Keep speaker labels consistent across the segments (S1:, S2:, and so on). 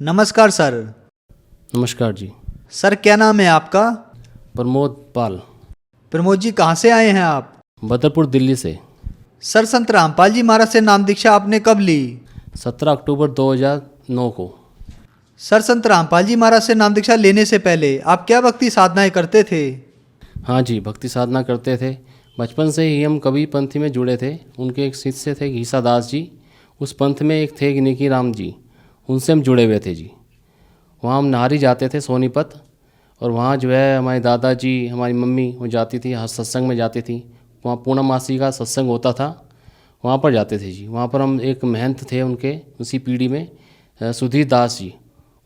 S1: नमस्कार सर।
S2: नमस्कार जी।
S1: सर क्या नाम है आपका?
S2: प्रमोद पाल।
S1: प्रमोद जी कहाँ से आए हैं आप?
S2: बदरपुर दिल्ली से।
S1: सर संत रामपाल जी महाराज से नाम दीक्षा आपने कब ली?
S2: 17 अक्टूबर 2009 को।
S1: सर संत रामपाल जी महाराज से नाम दीक्षा लेने से पहले आप क्या भक्ति साधनाएं करते थे?
S2: हाँ जी, भक्ति साधना करते थे। बचपन से ही हम कबीर पंथी में जुड़े थे। उनके एक शिष्य थे घीसा दास जी, उस पंथ में एक थे निकी राम जी, उनसे हम जुड़े हुए थे जी। वहाँ हम नाहरी जाते थे सोनीपत, और वहाँ जो है हमारे दादाजी हमारी मम्मी वो जाती थी, हर सत्संग में जाती थी। वहाँ पूर्णमासी का सत्संग होता था, वहाँ पर जाते थे जी। वहाँ पर हम एक महंत थे उनके उसी पीढ़ी में, सुधीर दास जी,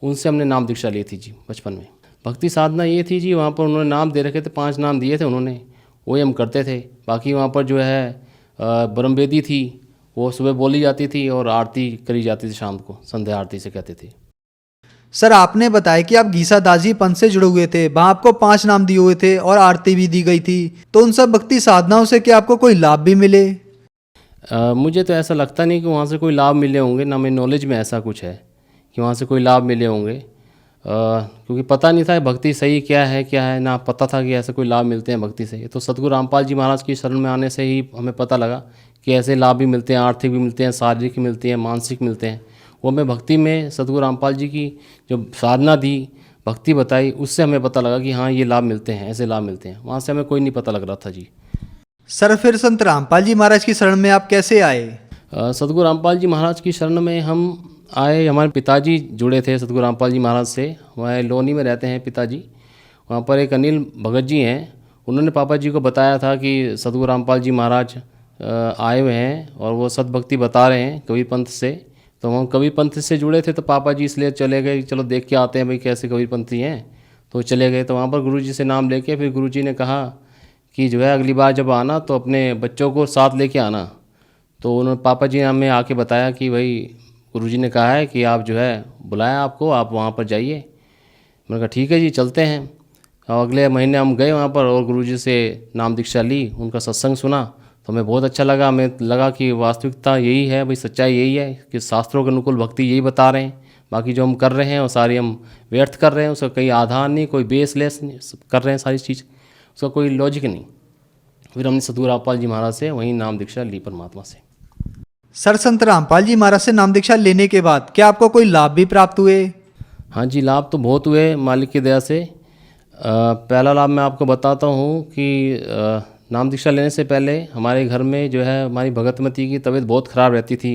S2: उनसे हमने नाम दीक्षा ली थी जी बचपन में। भक्ति साधना ये थी जी, वहाँ पर उन्होंने नाम दे रखे थे, 5 नाम दिए थे उन्होंने, वही हम करते थे। बाकी वहाँ पर जो है ब्रह्मवेदी थी, वो सुबह बोली जाती थी और आरती करी जाती थी शाम को, संध्या आरती से कहते थे।
S1: सर आपने बताया कि आप घीसा दासी पंथ से जुड़े हुए थे, वहाँ आपको 5 नाम दिए हुए थे और आरती भी दी गई थी, तो उन सब भक्ति साधनाओं से क्या आपको कोई लाभ भी मिले?
S2: मुझे तो ऐसा लगता नहीं कि वहाँ से कोई लाभ मिले होंगे, ना मेरी नॉलेज में ऐसा कुछ है कि वहाँ से कोई लाभ मिले होंगे। क्योंकि पता नहीं था भक्ति सही क्या है, ना पता था कि ऐसे कोई लाभ मिलते हैं भक्ति से। ये तो सतगुरु रामपाल जी महाराज की शरण में आने से ही हमें पता लगा कि ऐसे लाभ भी मिलते हैं, आर्थिक भी मिलते हैं, शारीरिक मिलते हैं, मानसिक मिलते हैं। वो हमें भक्ति में सतगुरु रामपाल जी की जो साधना दी, भक्ति बताई, उससे हमें पता लगा कि हाँ ये लाभ मिलते हैं, ऐसे लाभ मिलते हैं। वहाँ से हमें कोई नहीं पता लग रहा था जी।
S1: सर फिर संत रामपाल जी महाराज की शरण में आप कैसे आए?
S2: सतगुरु रामपाल जी महाराज की शरण में हम आए, हमारे पिताजी जुड़े थे सतगुरु रामपाल जी महाराज से। वह लोनी में रहते हैं पिताजी। वहाँ पर एक अनिल भगत जी हैं, उन्होंने पापा जी को बताया था कि सतगुरु रामपाल जी महाराज आए हुए हैं और वो सतभक्ति बता रहे हैं कबीर पंथ से। तो हम कबीर पंथ से जुड़े थे, तो पापा जी इसलिए चले गए, चलो देख के आते हैं भाई कैसे कबीर पंथी हैं। तो चले गए, तो वहाँ पर गुरुजी से नाम लेके फिर गुरुजी ने कहा कि जो है अगली बार जब आना तो अपने बच्चों को साथ लेके आना। तो उन्होंने पापा जी ने हमें आके बताया कि भाई गुरुजी ने कहा है कि आप जो है बुलाया आपको, आप वहाँ पर जाइए। मैंने कहा ठीक है जी चलते हैं। और अगले महीने हम गए वहाँ पर और गुरुजी से नाम दीक्षा ली, उनका सत्संग सुना, तो हमें बहुत अच्छा लगा। हमें लगा कि वास्तविकता यही है भाई, सच्चाई यही है कि शास्त्रों के अनुकूल भक्ति यही बता रहे हैं। बाकी जो हम कर रहे हैं वो सारी हम व्यर्थ कर रहे हैं, उसका कोई आधार नहीं, कोई बेसलेस नहीं कर रहे हैं सारी चीज़, उसका कोई लॉजिक नहीं। फिर हमने सतगुरु रामपाल जी महाराज से वहीं नाम दीक्षा ली परमात्मा से।
S1: सर संत रामपाल जी महाराज से नाम दीक्षा लेने के बाद क्या आपको कोई लाभ भी प्राप्त हुए?
S2: हाँ जी, लाभ तो बहुत हुए मालिक की दया से। पहला लाभ मैं आपको बताता हूँ कि नाम दीक्षा लेने से पहले हमारे घर में जो है हमारी भगतमती की तबीयत बहुत ख़राब रहती थी।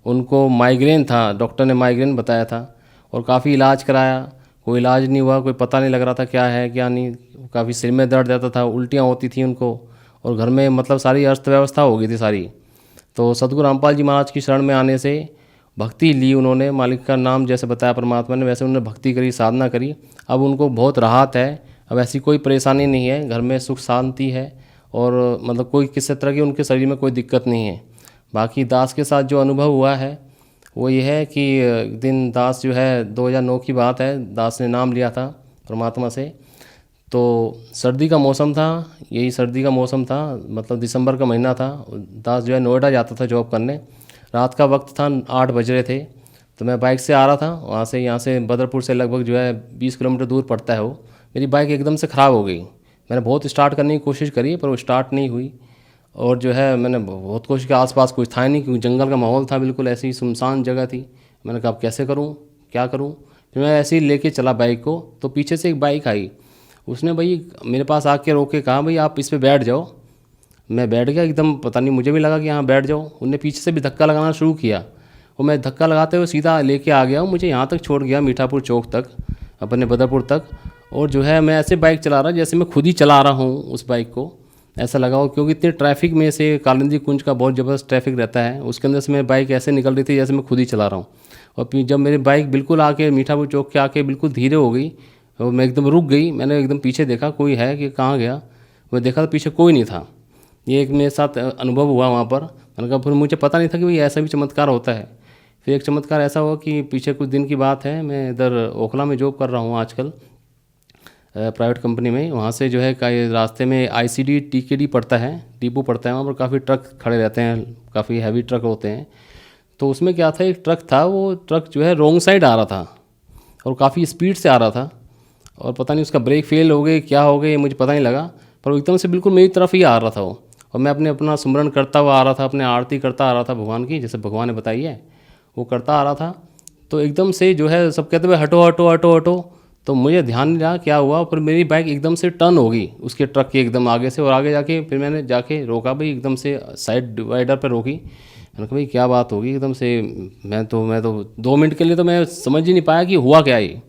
S2: उनको माइग्रेन था, डॉक्टर ने माइग्रेन बताया था और काफ़ी इलाज कराया, कोई इलाज नहीं हुआ, कोई पता नहीं लग रहा था क्या है क्या नहीं। काफ़ी सिर में दर्द रहता था, उल्टियाँ होती थी उनको, और घर में मतलब सारी अर्थव्यवस्था हो गई थी सारी। तो सतगुरु रामपाल जी महाराज की शरण में आने से भक्ति ली उन्होंने, मालिक का नाम जैसे बताया परमात्मा ने, वैसे उन्होंने भक्ति करी, साधना करी। अब उनको बहुत राहत है, अब ऐसी कोई परेशानी नहीं है, घर में सुख शांति है और मतलब कोई किसी तरह की उनके शरीर में कोई दिक्कत नहीं है। बाकी दास के साथ जो अनुभव हुआ है वो ये है कि एक दिन दास जो है 2009 की बात है, दास ने नाम लिया था परमात्मा से। तो सर्दी का मौसम था, यही सर्दी का मौसम था, मतलब दिसंबर का महीना था। दास जो है नोएडा जाता था जॉब करने, रात का वक्त था, 8 बज रहे थे। तो मैं बाइक से आ रहा था वहाँ से, यहाँ से बदरपुर से लगभग जो है 20 किलोमीटर दूर पड़ता है वो। मेरी बाइक एकदम से ख़राब हो गई। मैंने बहुत स्टार्ट करने की कोशिश करी पर वो स्टार्ट नहीं हुई, और जो है मैंने बहुत कोशिश की, आसपास कुछ था नहीं क्योंकि जंगल का माहौल था, बिल्कुल ऐसी ही सुनसान जगह थी। मैंने कहा अब कैसे करूँ, क्या करूँ। फिर मैं ऐसे ही लेके चला बाइक को, तो पीछे से एक बाइक आई, उसने भाई मेरे पास आके रोक के कहा भाई आप इस पर बैठ जाओ। मैं बैठ गया एकदम, पता नहीं मुझे भी लगा कि हाँ बैठ जाओ। उनने पीछे से भी धक्का लगाना शुरू किया और मैं धक्का लगाते हुए सीधा लेके आ गया, मुझे यहाँ तक छोड़ गया मीठापुर चौक तक, अपने बदरपुर तक। और जो है मैं ऐसे बाइक चला रहा जैसे मैं खुद ही चला रहा हूँ उस बाइक को, ऐसा लगा हो, क्योंकि इतने ट्रैफिक में से कालिंदी कुंज का बहुत ज़बरदस्त ट्रैफिक रहता है, उसके अंदर से मेरी बाइक ऐसे निकल रही थी जैसे मैं खुद ही चला रहा हूँ। और फिर जब मेरी बाइक बिल्कुल आके मीठापुर चौक के आके बिल्कुल धीरे हो गई और मैं एकदम रुक गई, मैंने एकदम पीछे देखा कोई है कि कहाँ गया, मैं देखा तो पीछे कोई नहीं था। ये एक मेरे साथ अनुभव हुआ वहाँ पर। मैंने कहा, फिर मुझे पता नहीं था कि भाई ऐसा भी चमत्कार होता है। फिर एक चमत्कार ऐसा हुआ कि पीछे कुछ दिन की बात है, मैं इधर ओखला में जॉब कर रहा हूँ आजकल, प्राइवेट कंपनी में। वहाँ से जो है रास्ते में ICD TKD पड़ता है, डिपो पड़ता है, वहाँ पर काफ़ी ट्रक खड़े रहते हैं, काफ़ी हैवी ट्रक होते हैं। तो उसमें क्या था, एक ट्रक था, वो ट्रक जो है रॉन्ग साइड आ रहा था, और काफ़ी स्पीड से आ रहा था, और पता नहीं उसका ब्रेक फेल हो गए क्या हो गए मुझे पता नहीं लगा, पर वो एकदम से बिल्कुल मेरी तरफ ही आ रहा था वो। और मैं अपना सुमरन करता हुआ आ रहा था, अपने आरती करता आ रहा था भगवान की, जैसे भगवान ने बताई है वो करता आ रहा था। तो एकदम से जो है सब कहते हुए हटो हटो हटो हटो, तो मुझे ध्यान नहीं रहा क्या हुआ, पर मेरी बाइक एकदम से टर्न हो गई उसके ट्रक के एकदम आगे से, और आगे जाके फिर मैंने जाके रोका भाई, एकदम से साइड डिवाइडर पर रोकी। मैंने कहा भाई क्या बात होगी एकदम से, मैं तो 2 मिनट के लिए तो मैं समझ ही नहीं पाया कि हुआ क्या ये।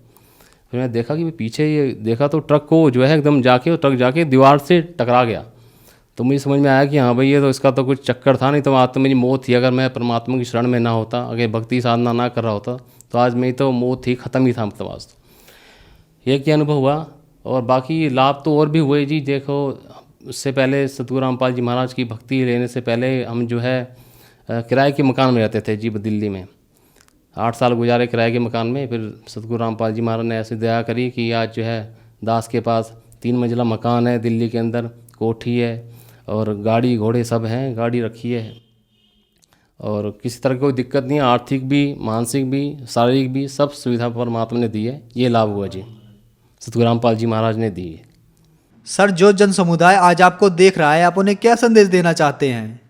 S2: फिर मैं देखा कि पीछे ये देखा तो ट्रक को जो है एकदम जाके ट्रक जाके दीवार से टकरा गया। तो मुझे समझ में आया कि हाँ भाई ये तो इसका तो कुछ चक्कर था, नहीं तो आज तो मेरी मौत थी। अगर मैं परमात्मा की शरण में ना होता, अगर भक्ति साधना ना कर रहा होता, तो आज मेरी तो मौत थी, ख़त्म ही था मतलब आज तो। ये क्या अनुभव हुआ, और बाकी लाभ तो और भी हुए जी। देखो उससे पहले सतगुरु रामपाल जी महाराज की भक्ति लेने से पहले हम जो है किराए के मकान में रहते थे जी दिल्ली में। 8 साल गुजारे किराए के मकान में। फिर सतगुरु रामपाल जी महाराज ने ऐसी दया करी कि आज जो है दास के पास 3 मंजिला मकान है दिल्ली के अंदर, कोठी है और गाड़ी घोड़े सब हैं, गाड़ी रखी है, और किसी तरह की कोई दिक्कत नहीं है, आर्थिक भी मानसिक भी शारीरिक भी सब सुविधा परमात्मा ने दी है। ये लाभ हुआ जी, सतगुरु रामपाल जी महाराज ने दी है।
S1: सर जो जन समुदाय आज आपको देख रहा है, आप उन्हें क्या संदेश देना चाहते हैं?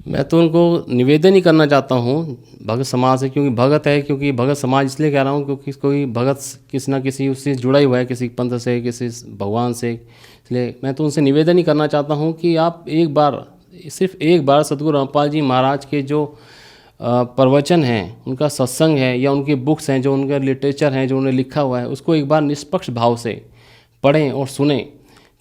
S2: मैं तो उनको निवेदन ही करना चाहता हूँ भगत समाज से, क्योंकि भगत है, क्योंकि भगत समाज इसलिए कह रहा हूँ क्योंकि कोई भगत किसी ना किसी उससे जुड़ा ही हुआ है, किसी पंथ से, किसी भगवान से। इसलिए मैं तो उनसे निवेदन ही करना चाहता हूँ कि आप एक बार, सिर्फ एक बार सतगुरु रामपाल जी महाराज के जो प्रवचन हैं, उनका सत्संग है या उनकी बुक्स हैं, जो उनका लिटरेचर हैं, जो उन्होंने लिखा हुआ है, उसको एक बार निष्पक्ष भाव से पढ़ें और सुने,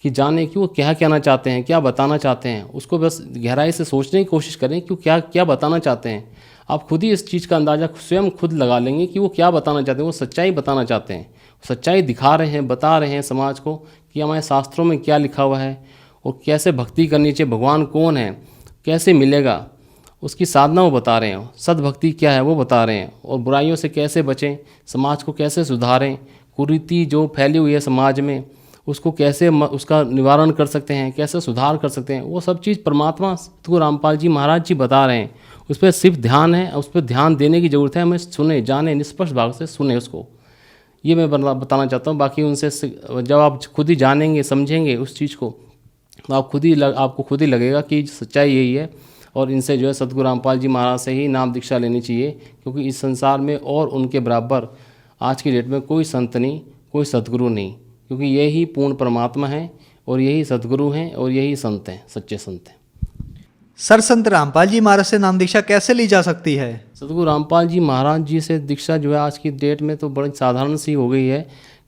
S2: कि जाने कि वो क्या कहना चाहते हैं, क्या बताना चाहते हैं। उसको बस गहराई से सोचने की कोशिश करें कि क्या क्या बताना चाहते हैं। आप खुद ही इस चीज़ का अंदाज़ा स्वयं खुद लगा लेंगे कि वो क्या बताना चाहते हैं। वो सच्चाई बताना चाहते हैं, सच्चाई दिखा रहे हैं, बता रहे हैं समाज को कि हमारे शास्त्रों में क्या लिखा हुआ है और कैसे भक्ति करनी चाहिए, भगवान कौन है, कैसे मिलेगा, उसकी साधना वो बता रहे हैं, सद्भक्ति क्या है वो बता रहे हैं, और बुराइयों से कैसे बचें, समाज को कैसे सुधारें, कुरीति जो फैली हुई है समाज में उसको कैसे उसका निवारण कर सकते हैं, कैसे सुधार कर सकते हैं, वो सब चीज़ परमात्मा सतगुरु रामपाल जी महाराज जी बता रहे हैं। उस पर सिर्फ ध्यान है, उस पर ध्यान देने की ज़रूरत है। हमें सुने, जाने, निष्पक्ष भाव से सुने उसको, ये मैं बताना चाहता हूँ। बाकी उनसे जब आप खुद ही जानेंगे, समझेंगे उस चीज़ को, तो आपको खुद ही लगेगा कि सच्चाई यही है। और इनसे जो है सतगुरु रामपाल जी महाराज से ही नाम दीक्षा लेनी चाहिए, क्योंकि इस संसार में और उनके बराबर आज की डेट में कोई संत नहीं, कोई सतगुरु नहीं, क्योंकि यही पूर्ण परमात्मा है और यही सतगुरु हैं और यही संत हैं, सच्चे संत हैं।
S1: सर संत रामपाल जी महाराज से नाम दीक्षा कैसे ली जा सकती है?
S2: सतगुरु रामपाल जी महाराज जी से दीक्षा जो है आज की डेट में तो बड़ी साधारण सी हो गई है,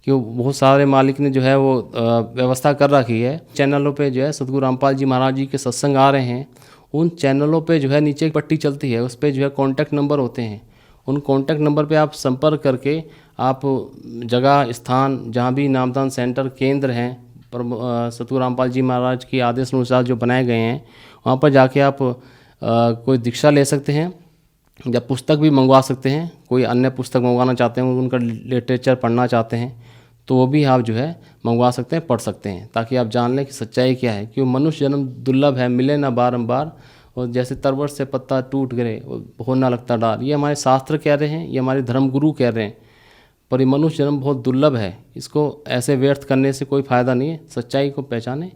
S2: कि बहुत सारे मालिक ने जो है वो व्यवस्था कर रखी है। चैनलों पे जो है सतगुरु रामपाल जी महाराज जी के सत्संग आ रहे हैं, उन चैनलों पे जो है नीचे एक पट्टी चलती है, उस पर जो है कॉन्टैक्ट नंबर होते हैं। उन कॉन्टैक्ट नंबर पे आप संपर्क करके आप जगह, स्थान, जहाँ भी नामदान सेंटर केंद्र हैं पर सतगुरु रामपाल जी महाराज की आदेश अनुसार जो बनाए गए हैं, वहाँ पर जाके आप कोई दीक्षा ले सकते हैं या पुस्तक भी मंगवा सकते हैं। कोई अन्य पुस्तक मंगवाना चाहते हैं, उनका लिटरेचर पढ़ना चाहते हैं, तो वो भी आप जो है मंगवा सकते हैं, पढ़ सकते हैं, ताकि आप जान लें कि सच्चाई क्या है। कि मनुष्य जन्म दुर्लभ है, मिले ना बारंबार, और जैसे तरवर से पत्ता टूट गए हो ना लगता डार, ये हमारे शास्त्र कह रहे हैं, ये हमारे धर्मगुरु कह रहे हैं। पर ये मनुष्य जन्म बहुत दुर्लभ है, इसको ऐसे व्यर्थ करने से कोई फ़ायदा नहीं है। सच्चाई को पहचाने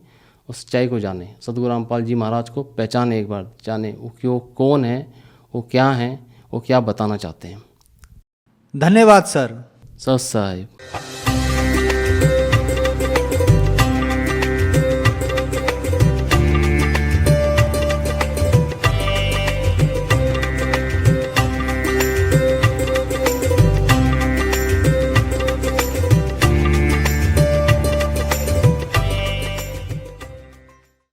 S2: और सच्चाई को जाने, सतगुरु रामपाल जी महाराज को पहचाने, एक बार जाने वो क्यों, कौन है, वो क्या हैं, वो क्या बताना चाहते हैं।
S1: धन्यवाद सर।
S2: सत साहिब।